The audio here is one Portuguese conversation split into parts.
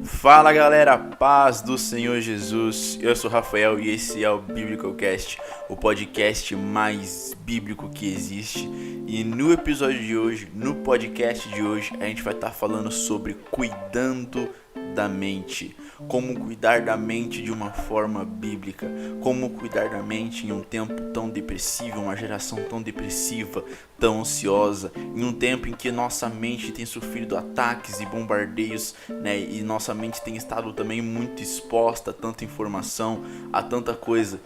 Fala galera, paz do Senhor Jesus. Eu sou o Rafael e esse é o Biblicalcast, o podcast mais bíblico que existe. E no episódio de hoje, no podcast de hoje, a gente vai estar falando sobre cuidando da mente. Como cuidar da mente de uma forma bíblica. Como cuidar da mente em um tempo tão depressivo, uma geração tão depressiva, tão ansiosa, em um tempo em que nossa mente tem sofrido ataques e bombardeios, né? E nossa mente tem estado também muito exposta a tanta informação, a tanta coisa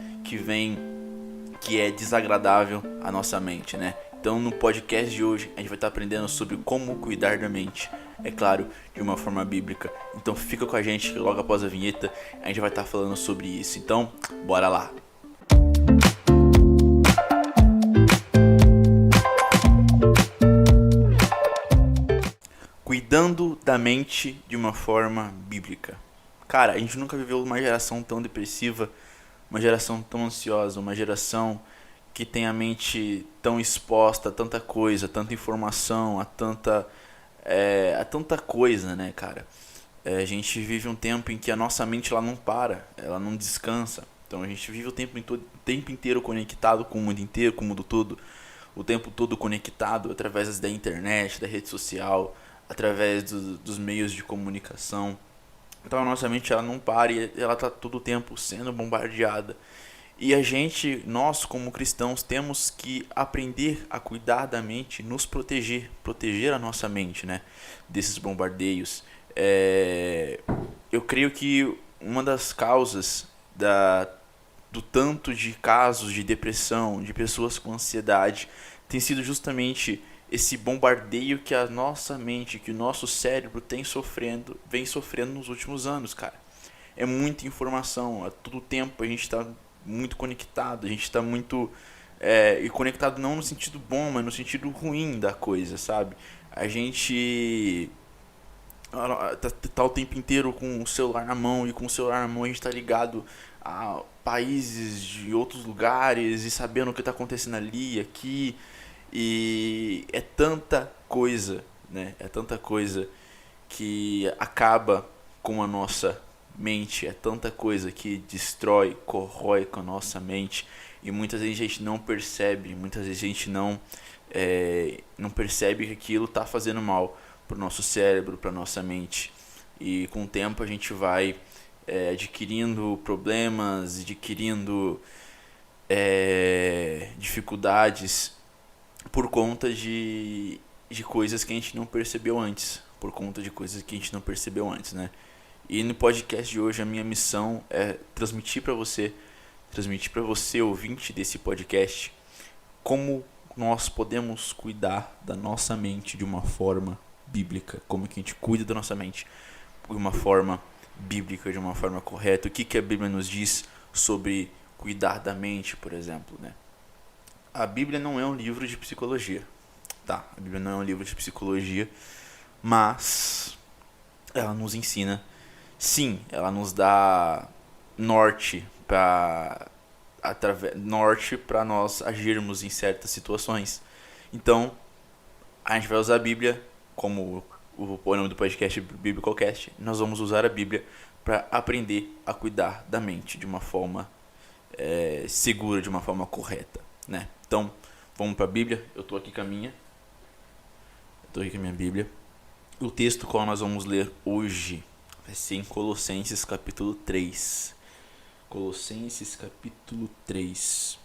que é desagradável à nossa mente, né? Então no podcast de hoje a gente vai estar aprendendo sobre como cuidar da mente, é claro, de uma forma bíblica. Então fica com a gente que logo após a vinheta a gente vai estar falando sobre isso. Então, bora lá! Cuidando da mente de uma forma bíblica. Cara, a gente nunca viveu uma geração tão depressiva, uma geração tão ansiosa, uma geração que tem a mente tão exposta a tanta coisa, tanta informação, a tanta coisa, né, cara? A gente vive um tempo em que a nossa mente ela não para, ela não descansa. Então a gente vive o tempo inteiro conectado com o mundo inteiro, com o mundo todo, o tempo todo conectado através da internet, da rede social, através dos meios de comunicação. Então a nossa mente ela não para e ela está todo o tempo sendo bombardeada. E nós como cristãos, temos que aprender a cuidar da mente, nos proteger a nossa mente, né, desses bombardeios. Eu creio que uma das causas do tanto de casos de depressão, de pessoas com ansiedade, tem sido justamente esse bombardeio que a nossa mente, que o nosso cérebro vem sofrendo nos últimos anos, cara. É muita informação, a todo tempo a gente está muito conectado, a gente está muito e conectado não no sentido bom, mas no sentido ruim da coisa, sabe? A gente tá o tempo inteiro com o celular na mão, e com o celular na mão a gente tá ligado a países de outros lugares e sabendo o que tá acontecendo ali, aqui, e é tanta coisa, né? É tanta coisa que acaba com a nossa mente, é tanta coisa que destrói, corrói com a nossa mente, e muitas vezes a gente não percebe, muitas vezes a gente não percebe que aquilo está fazendo mal para o nosso cérebro, para nossa mente, e com o tempo a gente vai adquirindo problemas, adquirindo dificuldades por conta de coisas que a gente não percebeu antes, né? E no podcast de hoje a minha missão é transmitir para você, ouvinte desse podcast, como nós podemos cuidar da nossa mente de uma forma bíblica, como que a gente cuida da nossa mente de uma forma bíblica, de uma forma correta. O que a Bíblia nos diz sobre cuidar da mente, por exemplo, né? A Bíblia não é um livro de psicologia, tá? A Bíblia não é um livro de psicologia, mas ela nos ensina, sim, ela nos dá norte para nós agirmos em certas situações. Então, a gente vai usar a Bíblia, como o nome do podcast Biblicalcast, nós vamos usar a Bíblia para aprender a cuidar da mente de uma forma segura, de uma forma correta, né? Então, vamos para a Bíblia. Eu estou aqui com a minha Bíblia. O texto qual nós vamos ler hoje vai ser em Colossenses capítulo 3. Colossenses capítulo 3.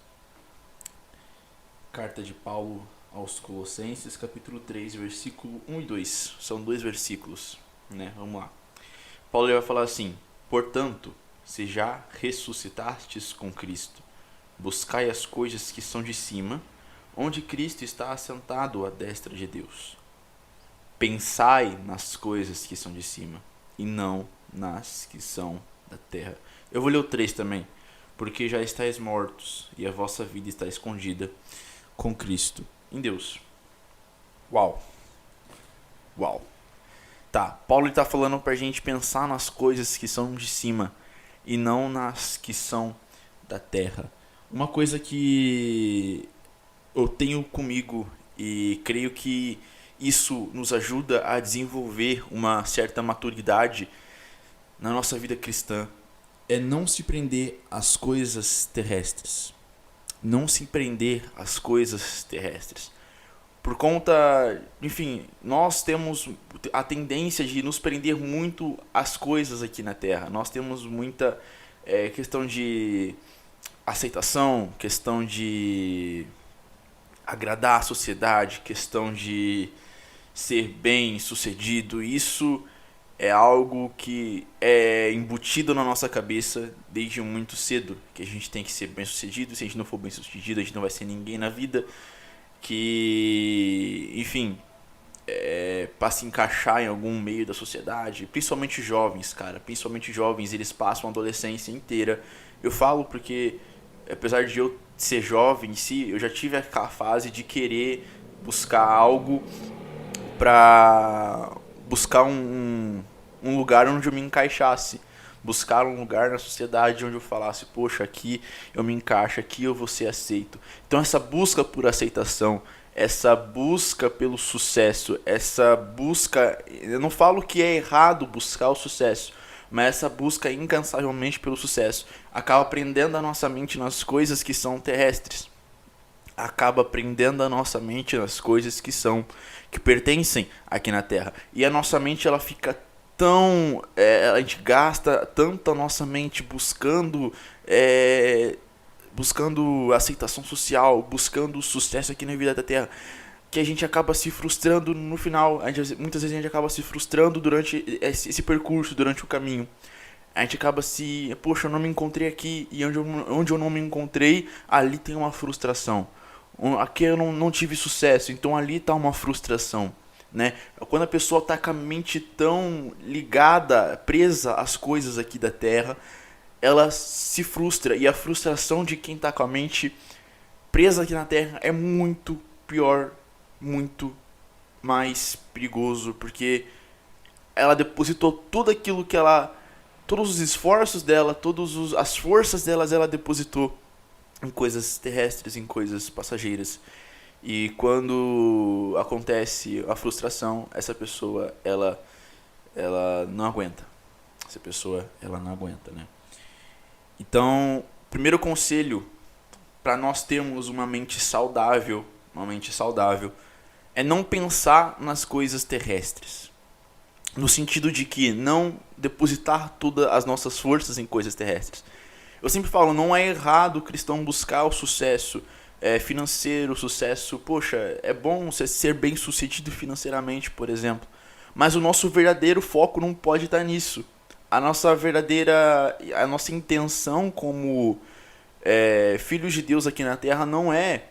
Carta de Paulo aos Colossenses capítulo 3, versículo 1 e 2. São dois versículos, né? Vamos lá. Paulo vai falar assim: portanto, se já ressuscitastes com Cristo, buscai as coisas que são de cima, onde Cristo está assentado à destra de Deus. Pensai nas coisas que são de cima, e não nas que são da terra. Eu vou ler o 3 também. Porque já estáis mortos, e a vossa vida está escondida com Cristo em Deus. Uau. Tá, Paulo está falando pra gente pensar nas coisas que são de cima, e não nas que são da terra. Uma coisa que eu tenho comigo, e creio que isso nos ajuda a desenvolver uma certa maturidade na nossa vida cristã é não se prender às coisas terrestres. Não se prender às coisas terrestres. Por conta, enfim, nós temos a tendência de nos prender muito às coisas aqui na Terra. Nós temos muita questão de aceitação, questão de agradar a sociedade, questão de ser bem sucedido. Isso é algo que é embutido na nossa cabeça desde muito cedo, que a gente tem que ser bem sucedido. Se a gente não for bem sucedido, a gente não vai ser ninguém na vida. Que, enfim, para se encaixar em algum meio da sociedade, principalmente jovens, cara, principalmente jovens, eles passam a adolescência inteira. Eu falo porque, apesar de eu ser jovem em si, eu já tive aquela fase de querer buscar algo pra buscar um lugar onde eu me encaixasse. Buscar um lugar na sociedade onde eu falasse, poxa, aqui eu me encaixo, aqui eu vou ser aceito. Então essa busca por aceitação, essa busca pelo sucesso, essa busca, eu não falo que é errado buscar o sucesso, mas essa busca incansavelmente pelo sucesso acaba prendendo a nossa mente nas coisas que são terrestres. Acaba prendendo a nossa mente nas coisas que pertencem aqui na Terra. E a nossa mente ela fica tão, a gente gasta tanto a nossa mente buscando aceitação social, buscando sucesso aqui na vida da Terra, que a gente acaba se frustrando no final. Muitas vezes a gente acaba se frustrando durante esse percurso, durante o caminho. A gente acaba poxa, eu não me encontrei aqui, e onde eu não me encontrei, ali tem uma frustração. Aqui eu não tive sucesso, então ali está uma frustração. Né? Quando a pessoa está com a mente tão ligada, presa às coisas aqui da Terra, ela se frustra. E a frustração de quem está com a mente presa aqui na Terra é muito pior, muito mais perigoso, porque ela depositou tudo aquilo que todos os esforços dela, as forças delas, ela depositou em coisas terrestres, em coisas passageiras. E quando acontece a frustração, essa pessoa, ela não aguenta. Essa pessoa, ela não aguenta, né? Então, primeiro conselho para nós termos uma mente saudável, é não pensar nas coisas terrestres. No sentido de que não depositar todas as nossas forças em coisas terrestres. Eu sempre falo, não é errado o cristão buscar o sucesso financeiro, sucesso, poxa, é bom você ser bem sucedido financeiramente, por exemplo, mas o nosso verdadeiro foco não pode estar nisso. A nossa intenção como filhos de Deus aqui na Terra não é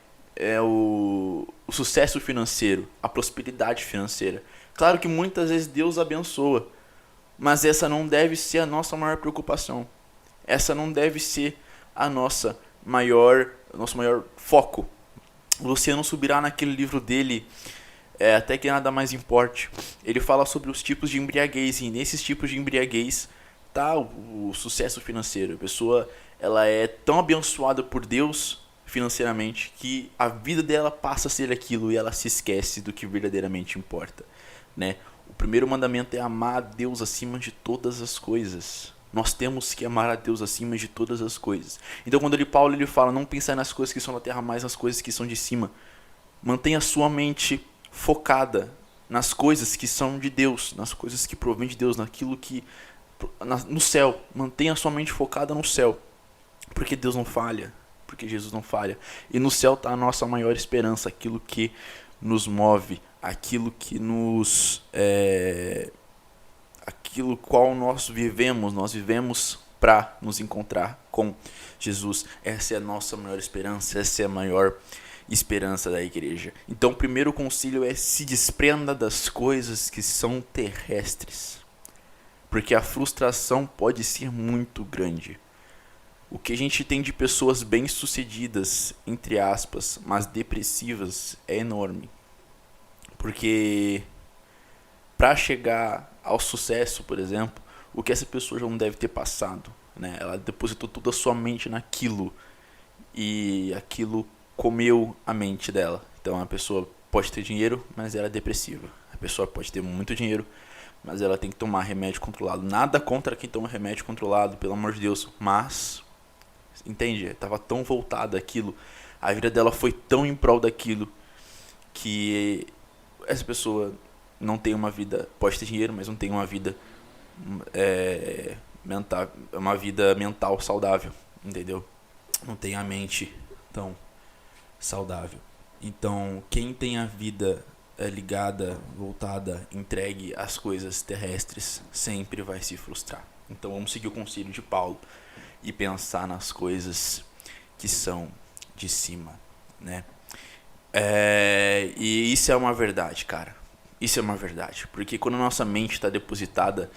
o sucesso financeiro, a prosperidade financeira. Claro que muitas vezes Deus abençoa, mas essa não deve ser a nossa maior preocupação. Essa não deve ser nosso maior foco. O Luciano Subirá, naquele livro dele, Até que Nada Mais Importe, ele fala sobre os tipos de embriaguez, e nesses tipos de embriaguez tá o sucesso financeiro. A pessoa ela é tão abençoada por Deus financeiramente que a vida dela passa a ser aquilo e ela se esquece do que verdadeiramente importa, né? O primeiro mandamento é amar a Deus acima de todas as coisas. Nós temos que amar a Deus acima de todas as coisas. Então quando Paulo ele fala, não pensar nas coisas que são da terra, mas nas coisas que são de cima. Mantenha a sua mente focada nas coisas que são de Deus, nas coisas que provêm de Deus, no céu. Mantenha a sua mente focada no céu. Porque Deus não falha, porque Jesus não falha. E no céu está a nossa maior esperança, aquilo que nos move, aquilo que aquilo qual nós vivemos para nos encontrar com Jesus. Essa é a nossa maior esperança, essa é a maior esperança da igreja. Então o primeiro conselho é: se desprenda das coisas que são terrestres, porque a frustração pode ser muito grande. O que a gente tem de pessoas bem-sucedidas, entre aspas, mas depressivas, é enorme. Porque para chegar ao sucesso, por exemplo, o que essa pessoa já não deve ter passado, né? Ela depositou toda a sua mente naquilo e aquilo comeu a mente dela. Então a pessoa pode ter dinheiro, mas ela é depressiva. A pessoa pode ter muito dinheiro, mas ela tem que tomar remédio controlado. Nada contra quem toma remédio controlado, pelo amor de Deus, mas, entende? Tava tão voltada àquilo, a vida dela foi tão em prol daquilo, que essa pessoa não tem uma vida, pode ter dinheiro, mas não tem uma vida mental, uma vida mental saudável, entendeu? Não tem a mente tão saudável. Então, quem tem a vida ligada, voltada, entregue às coisas terrestres, sempre vai se frustrar. Então, vamos seguir o conselho de Paulo e pensar nas coisas que são de cima, né? E isso é uma verdade, cara. Isso é uma verdade. Porque quando a nossa mente está depositada,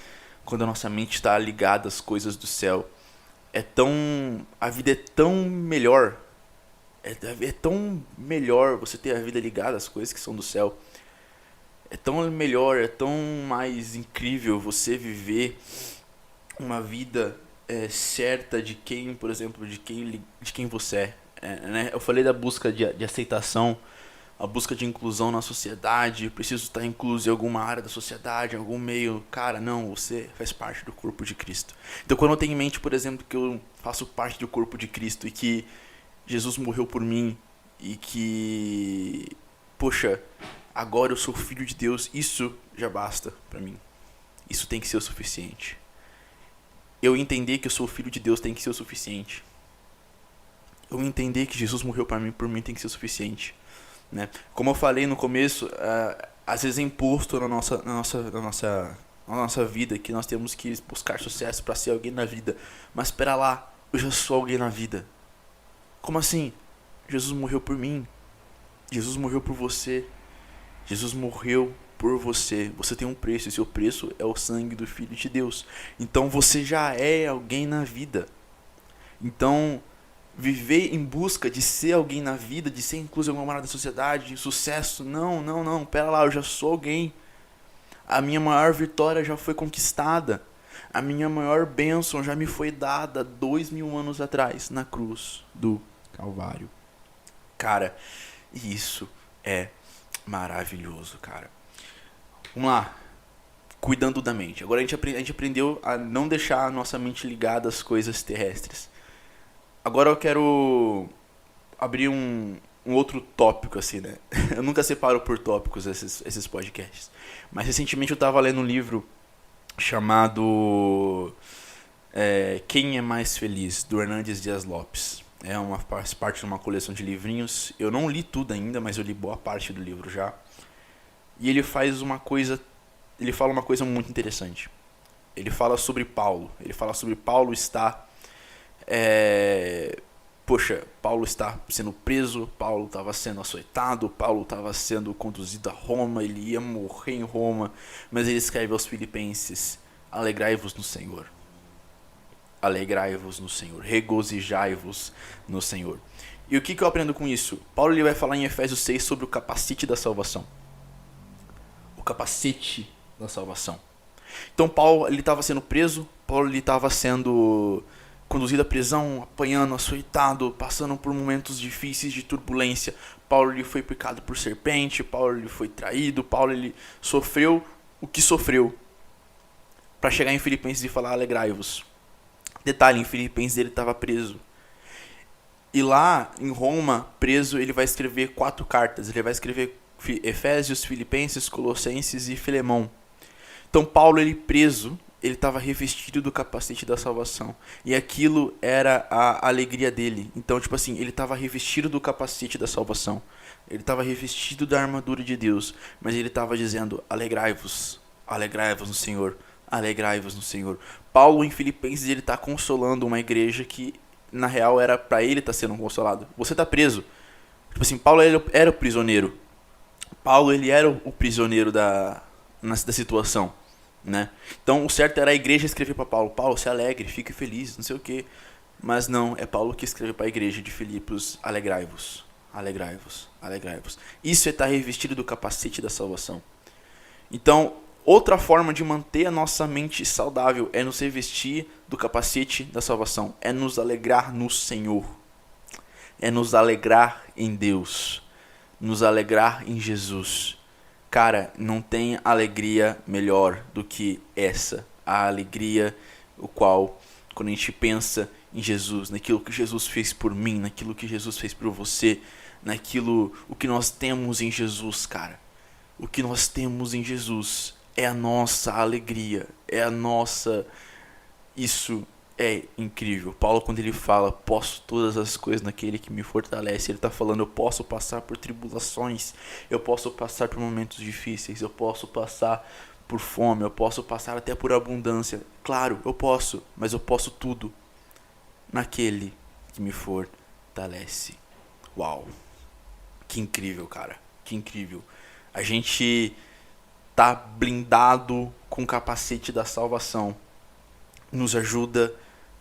quando a nossa mente está ligada às coisas do céu, a vida é tão melhor. É tão melhor você ter a vida ligada às coisas que são do céu. É tão melhor, é tão mais incrível você viver uma vida certa de quem, por exemplo, de quem você é, né? Eu falei da busca de aceitação, a busca de inclusão na sociedade. Eu preciso estar incluso em alguma área da sociedade, em algum meio. Cara, não, você faz parte do corpo de Cristo. Então, quando eu tenho em mente, por exemplo, que eu faço parte do corpo de Cristo e que Jesus morreu por mim e que, poxa, agora eu sou filho de Deus, isso já basta pra mim. Isso tem que ser o suficiente. Eu entender que eu sou filho de Deus tem que ser o suficiente. Eu entender que Jesus morreu por mim tem que ser o suficiente, né? Como eu falei no começo, às vezes é imposto na nossa vida que nós temos que buscar sucesso para ser alguém na vida. Mas espera lá, eu já sou alguém na vida. Como assim? Jesus morreu por mim. Jesus morreu por você. Jesus morreu por você. Você tem um preço, e seu preço é o sangue do Filho de Deus. Então você já é alguém na vida. Então, viver em busca de ser alguém na vida, de ser incluso em alguma área da sociedade, de sucesso, não, pera lá, eu já sou alguém. A minha maior vitória já foi conquistada. A minha maior bênção já me foi dada 2000 anos atrás, na cruz do Calvário. Cara, isso é maravilhoso, cara. Vamos lá. Cuidando da mente. Agora a gente aprendeu a não deixar a nossa mente ligada às coisas terrestres. Agora eu quero abrir um outro tópico, assim, né? Eu nunca separo por tópicos esses podcasts. Mas recentemente eu tava lendo um livro chamado Quem é Mais Feliz, do Hernandes Dias Lopes. Faz parte de uma coleção de livrinhos. Eu não li tudo ainda, mas eu li boa parte do livro já. E ele fala uma coisa muito interessante. Ele fala sobre Paulo. Ele fala sobre Paulo estar... Paulo está sendo preso, Paulo estava sendo açoitado, Paulo estava sendo conduzido a Roma, ele ia morrer em Roma, mas ele escreve aos Filipenses: alegrai-vos no Senhor, alegrai-vos no Senhor, regozijai-vos no Senhor. E o que eu aprendo com isso? Paulo ele vai falar em Efésios 6 sobre o capacete da salvação. O capacete da salvação. Então Paulo ele estava sendo preso, Paulo ele estava sendo conduzido à prisão, apanhando, açoitado, passando por momentos difíceis de turbulência. Paulo ele foi picado por serpente, Paulo ele foi traído, Paulo ele sofreu o que sofreu para chegar em Filipenses e falar: alegrai-vos. Detalhe, em Filipenses ele estava preso. E lá em Roma, preso, ele vai escrever 4 cartas. Ele vai escrever Efésios, Filipenses, Colossenses e Filemão. Então Paulo ele preso, ele estava revestido do capacete da salvação. E aquilo era a alegria dele. Então, tipo assim, ele estava revestido do capacete da salvação. Ele estava revestido da armadura de Deus. Mas ele estava dizendo: alegrai-vos. Alegrai-vos no Senhor. Alegrai-vos no Senhor. Paulo, em Filipenses, ele está consolando uma igreja que, na real, era para ele estar sendo consolado. Você está preso. Tipo assim, Paulo era o prisioneiro. Paulo, ele era o prisioneiro da situação. Né? Então o certo era a igreja escrever para Paulo: Paulo, se alegre, fique feliz, não sei o que. Mas não, é Paulo que escreve para a igreja de Filipos: alegrai-vos, alegrai-vos, alegrai-vos. Isso é estar revestido do capacete da salvação. Então, outra forma de manter a nossa mente saudável é nos revestir do capacete da salvação, é nos alegrar no Senhor, é nos alegrar em Deus, nos alegrar em Jesus. Cara, não tem alegria melhor do que essa. A alegria o qual, quando a gente pensa em Jesus, naquilo que Jesus fez por mim, naquilo que Jesus fez por você, o que nós temos em Jesus, cara. O que nós temos em Jesus é a nossa alegria, é a nossa... Isso é incrível. Paulo, quando ele fala, posso todas as coisas naquele que me fortalece, ele está falando, eu posso passar por tribulações, eu posso passar por momentos difíceis, eu posso passar por fome, eu posso passar até por abundância. Claro, eu posso, mas eu posso tudo naquele que me fortalece. Uau, que incrível, cara, que incrível. A gente tá blindado com o capacete da salvação. Nos ajuda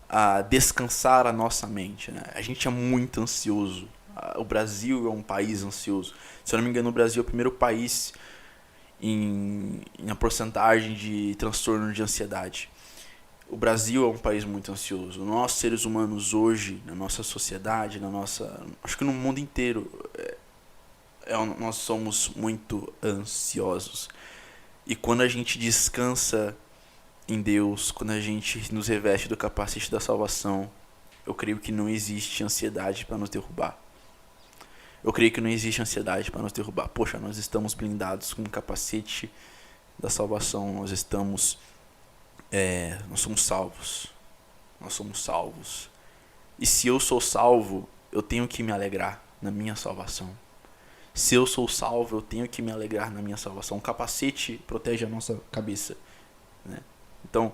a descansar a nossa mente, né? A gente é muito ansioso. O Brasil é um país ansioso. Se eu não me engano, o Brasil é o primeiro país em a porcentagem de transtorno de ansiedade. O Brasil é um país muito ansioso. Nós, seres humanos, hoje, na nossa sociedade, acho que no mundo inteiro, nós somos muito ansiosos. E quando a gente descansa em Deus, quando a gente nos reveste do capacete da salvação, eu creio que não existe ansiedade para nos derrubar. Eu creio que não existe ansiedade para nos derrubar. Poxa, nós estamos blindados com o capacete da salvação, nós somos salvos. Nós somos salvos. E se eu sou salvo, eu tenho que me alegrar na minha salvação. Se eu sou salvo, eu tenho que me alegrar na minha salvação. O capacete protege a nossa cabeça, né? Então,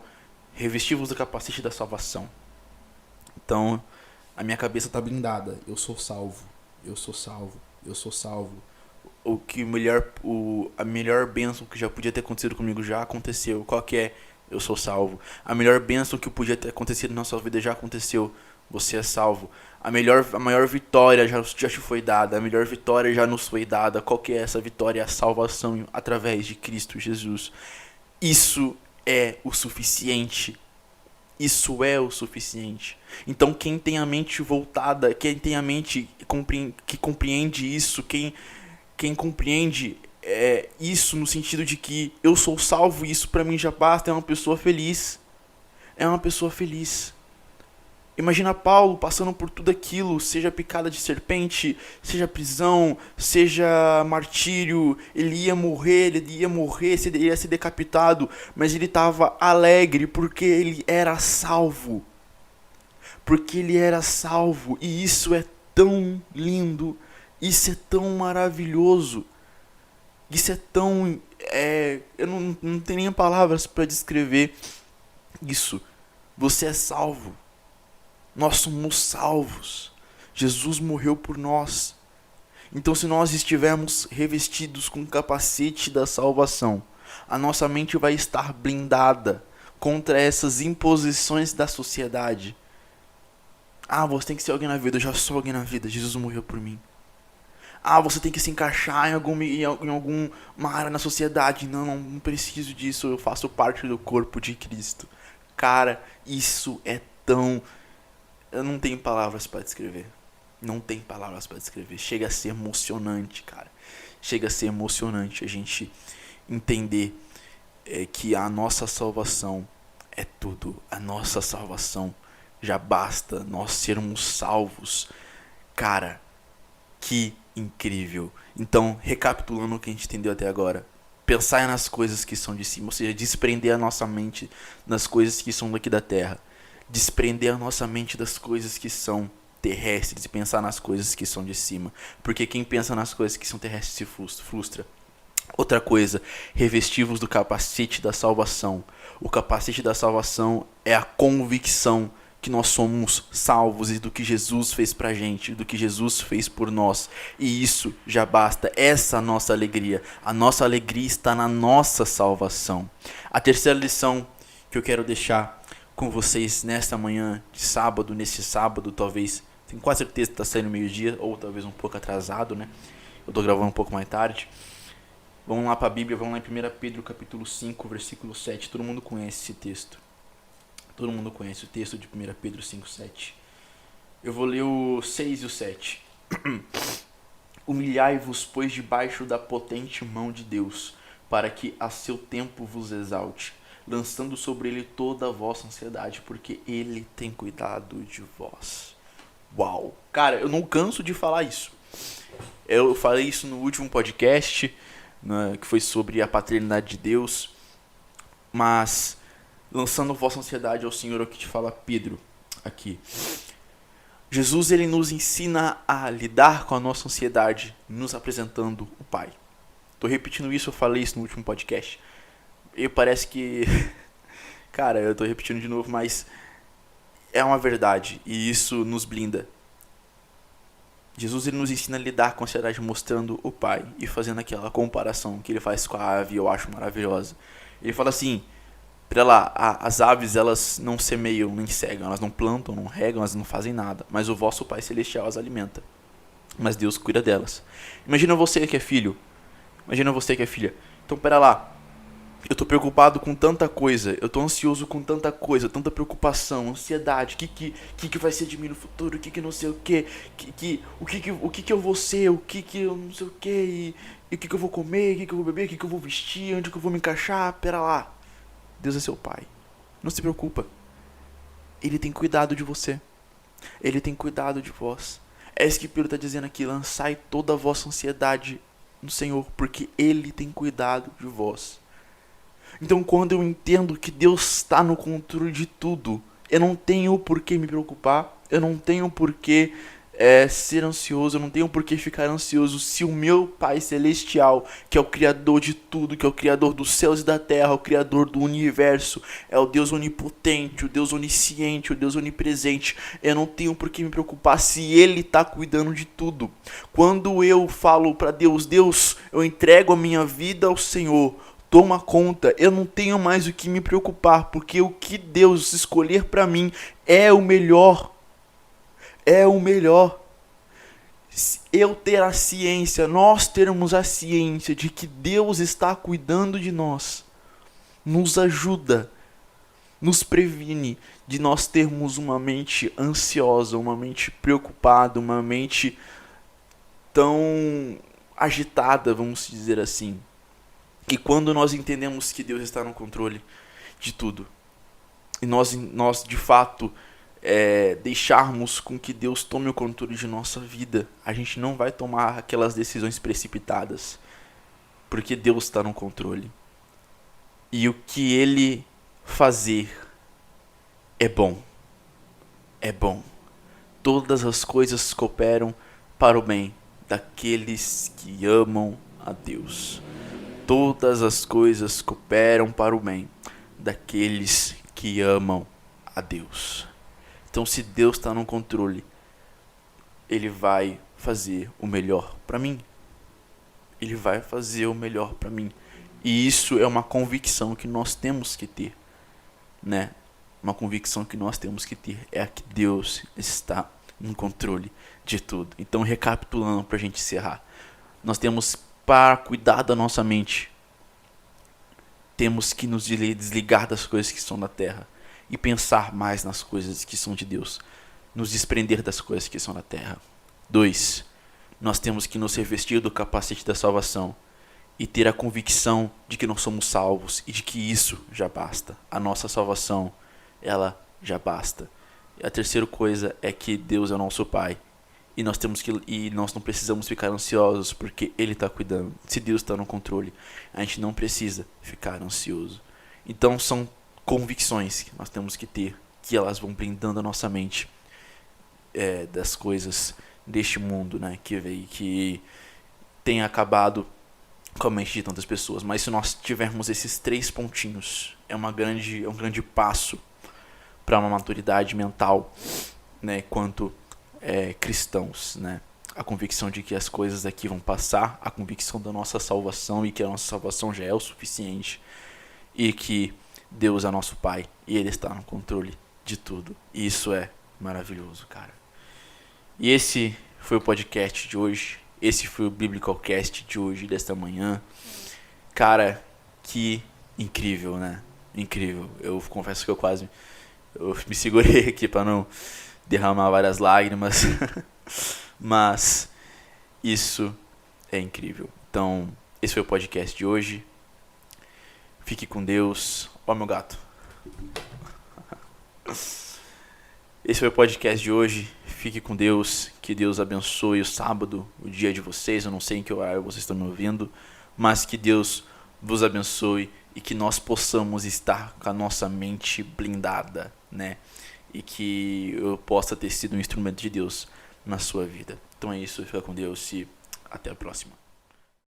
revestivos do capacete da salvação. Então, a minha cabeça está blindada. Eu sou salvo. Eu sou salvo. Eu sou salvo. A melhor bênção que já podia ter acontecido comigo já aconteceu. Qual que é? Eu sou salvo. A melhor bênção que podia ter acontecido na sua vida já aconteceu. Você é salvo. A maior vitória já te foi dada. A melhor vitória já nos foi dada. Qual que é essa vitória? A salvação através de Cristo Jesus. Isso é o suficiente. Isso é o suficiente. Então quem tem a mente voltada, quem tem a mente que compreende isso, quem compreende isso no sentido de que eu sou salvo e isso pra mim já basta, é uma pessoa feliz. É uma pessoa feliz. Imagina Paulo passando por tudo aquilo, seja picada de serpente, seja prisão, seja martírio, ele ia morrer, ele ia ser decapitado, mas ele estava alegre porque ele era salvo. Porque ele era salvo, e isso é tão lindo, isso é tão maravilhoso, isso é tão... eu não tenho nem palavras para descrever isso. Você é salvo. Nós somos salvos. Jesus morreu por nós. Então, se nós estivermos revestidos com o capacete da salvação, a nossa mente vai estar blindada contra essas imposições da sociedade. Ah, você tem que ser alguém na vida. Eu já sou alguém na vida. Jesus morreu por mim. Ah, você tem que se encaixar em alguma área na sociedade. Não preciso disso. Eu faço parte do corpo de Cristo. Cara, isso é tão... Eu não tenho palavras para descrever. Não tem palavras para descrever. Chega a ser emocionante, cara. Chega a ser emocionante a gente entender que a nossa salvação é tudo. A nossa salvação já basta nós sermos salvos. Cara, que incrível. Então, recapitulando o que a gente entendeu até agora. Pensar nas coisas que são de cima. Ou seja, desprender a nossa mente das coisas que são daqui da terra. Desprender a nossa mente das coisas que são terrestres e pensar nas coisas que são de cima. Porque quem pensa nas coisas que são terrestres se frustra. Outra coisa, revestivos do capacete da salvação. O capacete da salvação é a convicção que nós somos salvos e do que Jesus fez pra gente, do que Jesus fez por nós. E isso já basta, essa nossa alegria. A nossa alegria está na nossa salvação. A terceira lição que eu quero deixar com vocês nesta manhã de sábado, nesse sábado talvez, tenho quase certeza que está saindo meio-dia, ou talvez um pouco atrasado, né? Eu estou gravando um pouco mais tarde. Vamos lá para a Bíblia, vamos lá em 1 Pedro capítulo 5, versículo 7. Todo mundo conhece esse texto. Todo mundo conhece o texto de 1 Pedro 5, 7. Eu vou ler o 6 e o 7. Humilhai-vos, pois, debaixo da potente mão de Deus, para que a seu tempo vos exalte, lançando sobre ele toda a vossa ansiedade, porque ele tem cuidado de vós. Uau! Cara, eu não canso de falar isso. Eu falei isso no último podcast, né, que foi sobre a paternidade de Deus, mas lançando vossa ansiedade ao Senhor, é o que te fala Pedro aqui. Jesus, ele nos ensina a lidar com a nossa ansiedade, nos apresentando o Pai. Tô repetindo isso, eu falei isso no último podcast. E parece que... Cara, eu tô repetindo de novo, mas é uma verdade e isso nos blinda. Jesus, ele nos ensina a lidar com a ansiedade mostrando o Pai e fazendo aquela comparação que ele faz com a ave, eu acho maravilhosa. Ele fala assim, pera lá, as aves, elas não semeiam nem cegam, elas não plantam, não regam, elas não fazem nada, mas o vosso Pai Celestial as alimenta. Mas Deus cuida delas. Imagina você que é filho, imagina você que é filha. Então pera lá, eu tô preocupado com tanta coisa, eu tô ansioso com tanta coisa, tanta preocupação, ansiedade, que vai ser de mim no futuro, o que não sei o que eu vou ser, o que eu não sei o que, e o que eu vou comer, o que eu vou beber, o que eu vou vestir, onde que eu vou me encaixar, pera lá. Deus é seu Pai, não se preocupa, Ele tem cuidado de você, Ele tem cuidado de vós. É isso que Pedro está dizendo aqui, lançai toda a vossa ansiedade no Senhor, porque Ele tem cuidado de vós. Então, quando eu entendo que Deus está no controle de tudo, eu não tenho por que me preocupar, eu não tenho por que ser ansioso, eu não tenho por que ficar ansioso se o meu Pai Celestial, que é o Criador de tudo, que é o Criador dos céus e da terra, o Criador do universo, é o Deus onipotente, o Deus onisciente, o Deus onipresente, eu não tenho por que me preocupar se Ele está cuidando de tudo. Quando eu falo para Deus, Deus, eu entrego a minha vida ao Senhor, toma conta, eu não tenho mais o que me preocupar, porque o que Deus escolher para mim é o melhor. É o melhor. Eu ter a ciência, nós termos a ciência de que Deus está cuidando de nós, nos ajuda, nos previne de nós termos uma mente ansiosa, uma mente preocupada, uma mente tão agitada, vamos dizer assim. E quando nós entendemos que Deus está no controle de tudo, e nós de fato deixarmos com que Deus tome o controle de nossa vida, a gente não vai tomar aquelas decisões precipitadas, porque Deus está no controle. E o que Ele fazer é bom. É bom. Todas as coisas cooperam para o bem daqueles que amam a Deus. Todas as coisas cooperam para o bem daqueles que amam a Deus. Então, se Deus está no controle, Ele vai fazer o melhor para mim. Ele vai fazer o melhor para mim. E isso é uma convicção que nós temos que ter, né? Uma convicção que nós temos que ter é a que Deus está no controle de tudo. Então, recapitulando para a gente encerrar, nós temos para cuidar da nossa mente, temos que nos desligar das coisas que são da terra e pensar mais nas coisas que são de Deus, nos desprender das coisas que são da terra. 2. Nós temos que nos revestir do capacete da salvação e ter a convicção de que nós somos salvos e de que isso já basta. A nossa salvação, ela já basta. E a terceira coisa é que Deus é o nosso Pai. E nós não precisamos ficar ansiosos porque Ele está cuidando. Se Deus está no controle, a gente não precisa ficar ansioso. Então são convicções que nós temos que ter, que elas vão blindando a nossa mente das coisas deste mundo, né, que tem acabado com a mente de tantas pessoas. Mas se nós tivermos esses 3 pontinhos, é um grande passo para uma maturidade mental, né, quanto cristãos, né? A convicção de que as coisas aqui vão passar, a convicção da nossa salvação e que a nossa salvação já é o suficiente e que Deus é nosso Pai e Ele está no controle de tudo. E isso é maravilhoso, cara. E esse foi o podcast de hoje. Esse foi o Biblicalcast de hoje, desta manhã. Cara, que incrível, né? Incrível. Eu confesso que eu me segurei aqui para não derramar várias lágrimas. Mas Isso é incrível. Então, esse foi o podcast de hoje. Fique com Deus. Ó, meu gato. Esse foi o podcast de hoje. Fique com Deus. Que Deus abençoe o sábado, o dia de vocês. Eu não sei em que horário vocês estão me ouvindo, mas que Deus vos abençoe e que nós possamos estar com a nossa mente blindada, né? E que eu possa ter sido um instrumento de Deus na sua vida. Então é isso. Fica com Deus e até a próxima.